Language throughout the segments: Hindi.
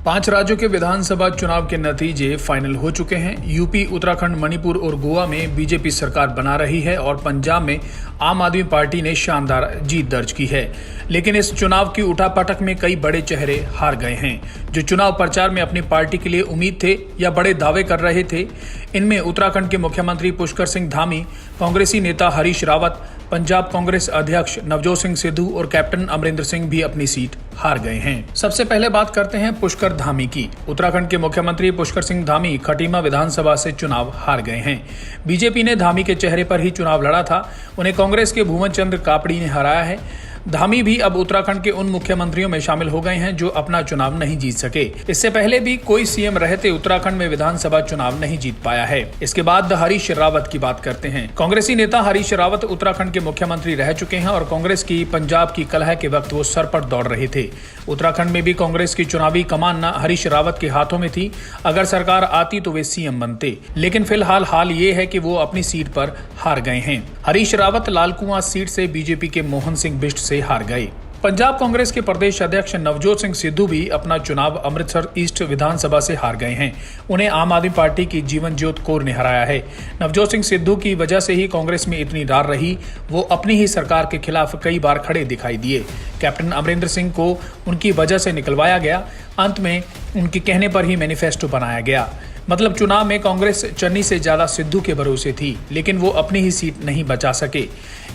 5 राज्यों के विधानसभा चुनाव के नतीजे फाइनल हो चुके हैं। यूपी, उत्तराखंड, मणिपुर और गोवा में बीजेपी सरकार बना रही है और पंजाब में आम आदमी पार्टी ने शानदार जीत दर्ज की है। लेकिन इस चुनाव की उठापटक में कई बड़े चेहरे हार गए हैं जो चुनाव प्रचार में अपनी पार्टी के लिए उम्मीद थे या बड़े दावे कर रहे थे। इनमें उत्तराखंड के मुख्यमंत्री पुष्कर सिंह धामी, कांग्रेसी नेता हरीश रावत, पंजाब कांग्रेस अध्यक्ष नवजोत सिंह सिद्धू और कैप्टन अमरिंदर सिंह भी अपनी सीट हार गए हैं। सबसे पहले बात करते हैं पुष्कर धामी की। उत्तराखंड के मुख्यमंत्री पुष्कर सिंह धामी खटीमा विधानसभा से चुनाव हार गए हैं। बीजेपी ने धामी के चेहरे पर ही चुनाव लड़ा था। उन्हें कांग्रेस के भुवन चंद्र कापड़ी ने हराया है। धामी भी अब उत्तराखंड के उन मुख्यमंत्रियों में शामिल हो गए हैं जो अपना चुनाव नहीं जीत सके। इससे पहले भी कोई सीएम रहते उत्तराखंड में विधानसभा चुनाव नहीं जीत पाया है। इसके बाद हरीश रावत की बात करते हैं। कांग्रेसी नेता हरीश रावत उत्तराखंड के मुख्यमंत्री रह चुके हैं और कांग्रेस की पंजाब की कलह के वक्त वो सर पर दौड़ रहे थे। उत्तराखंड में भी कांग्रेस की चुनावी कमान न हरीश रावत के हाथों में थी। अगर सरकार आती तो वे सीएम बनते, लेकिन फिलहाल हाल ये है कि वो अपनी सीट पर हार गए हैं। हरीश रावत लालकुआं सीट से बीजेपी के मोहन सिंह बिष्ट से हार गए। पंजाब कांग्रेस के प्रदेश अध्यक्ष नवजोत सिंह सिद्धू भी अपना चुनाव अमृतसर ईस्ट विधानसभा से हार गए हैं। उन्हें आम आदमी पार्टी की जीवनज्योत कौर ने हराया है। नवजोत सिंह सिद्धू की वजह से ही कांग्रेस में इतनी रार रही। वो अपनी ही सरकार के खिलाफ कई बार खड़े दिखाई दिए। कैप्टन अमरिंदर सिंह को उनकी वजह से निकलवाया गया। अंत में उनके कहने पर ही मैनिफेस्टो बनाया गया। मतलब चुनाव में कांग्रेस चन्नी से ज्यादा सिद्धू के भरोसे थी, लेकिन वो अपनी ही सीट नहीं बचा सके।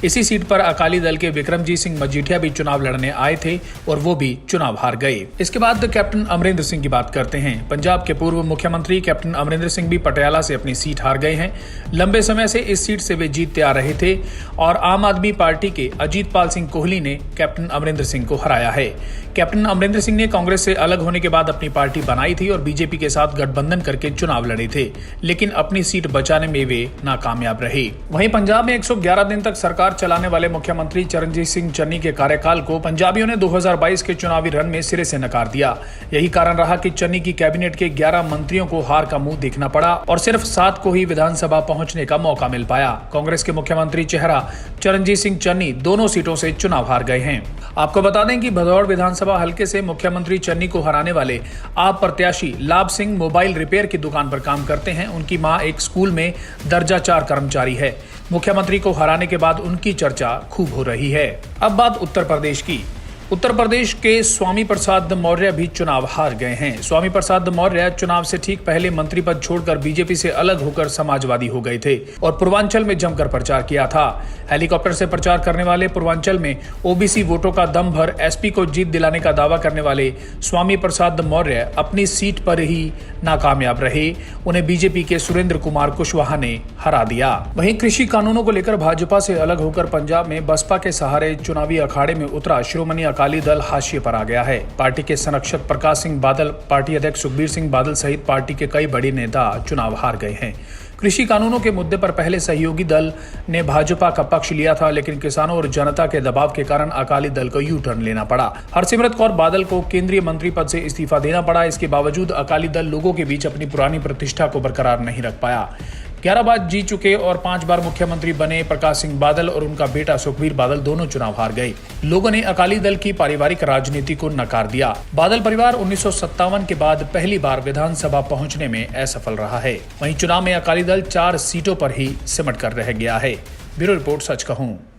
इसी सीट पर अकाली दल के विक्रमजीत सिंह मजीठिया भी चुनाव लड़ने आए थे और वो भी चुनाव हार गए। इसके बाद कैप्टन अमरिंदर सिंह की बात करते हैं। पंजाब के पूर्व मुख्यमंत्री कैप्टन अमरिंदर सिंह भी पटियाला से अपनी सीट हार गए हैं। लंबे समय से इस सीट से वे जीतते आ रहे थे और आम आदमी पार्टी के अजीतपाल सिंह कोहली ने कैप्टन अमरिंदर सिंह को हराया है। कैप्टन अमरिंदर सिंह ने कांग्रेस से अलग होने के बाद अपनी पार्टी बनाई थी और बीजेपी के साथ गठबंधन करके चुनाव लड़े थे, लेकिन अपनी सीट बचाने में वे नाकामयाब रहे। वहीं पंजाब में 111 दिन तक सरकार चलाने वाले मुख्यमंत्री चरणजीत सिंह चन्नी के कार्यकाल को पंजाबियों ने 2022 के चुनावी रण में सिरे से नकार दिया। यही कारण रहा कि चन्नी की कैबिनेट के 11 मंत्रियों को हार का मुंह देखना पड़ा और सिर्फ 7 को ही विधानसभा पहुंचने का मौका मिल पाया। कांग्रेस के मुख्यमंत्री चेहरा चरणजीत सिंह चन्नी दोनों सीटों से चुनाव हार गए हैं। आपको बता दें कि भदौड़ विधानसभा हल्के से मुख्यमंत्री चन्नी को हराने वाले आप प्रत्याशी लाभ सिंह मोबाइल रिपेयर की दुकान पर काम करते हैं। उनकी मां एक स्कूल में दर्जा 4 कर्मचारी है। मुख्यमंत्री को हराने के बाद उनकी चर्चा खूब हो रही है। अब बात उत्तर प्रदेश की। उत्तर प्रदेश के स्वामी प्रसाद मौर्य भी चुनाव हार गए हैं। स्वामी प्रसाद मौर्य चुनाव से ठीक पहले मंत्री पद छोड़कर बीजेपी से अलग होकर समाजवादी हो गए थे और पूर्वांचल में जमकर प्रचार किया था। हेलीकॉप्टर से प्रचार करने वाले पूर्वांचल में ओबीसी वोटों का दम भर एसपी को जीत दिलाने का दावा करने वाले स्वामी प्रसाद मौर्य अपनी सीट पर ही नाकामयाब रहे। उन्हें बीजेपी के सुरेंद्र कुमार कुशवाहा ने हरा दिया। वहीं कृषि कानूनों को लेकर भाजपा से अलग होकर पंजाब में बसपा के सहारे चुनावी अखाड़े में उतरा श्रोमणी अकाली दल हाशिए पर आ गया है। पार्टी के संरक्षक प्रकाश सिंह बादल, पार्टी अध्यक्ष सुखबीर सिंह बादल सहित पार्टी के कई बड़े नेता चुनाव हार गए हैं। कृषि कानूनों के मुद्दे पर पहले सहयोगी दल ने भाजपा का पक्ष लिया था, लेकिन किसानों और जनता के दबाव के कारण अकाली दल को यू टर्न लेना पड़ा। हरसिमरत कौर बादल को केंद्रीय मंत्री पद से इस्तीफा देना पड़ा। इसके बावजूद अकाली दल लोगों के बीच अपनी पुरानी प्रतिष्ठा को बरकरार नहीं रख पाया। 11 बार जीत चुके और 5 बार मुख्यमंत्री बने प्रकाश सिंह बादल और उनका बेटा सुखबीर बादल दोनों चुनाव हार गए। लोगों ने अकाली दल की पारिवारिक राजनीति को नकार दिया। बादल परिवार 1957 के बाद पहली बार विधानसभा पहुंचने में असफल रहा है। वहीं चुनाव में अकाली दल 4 सीटों पर ही सिमट कर रह गया है। ब्यूरो रिपोर्ट, सच कहूं।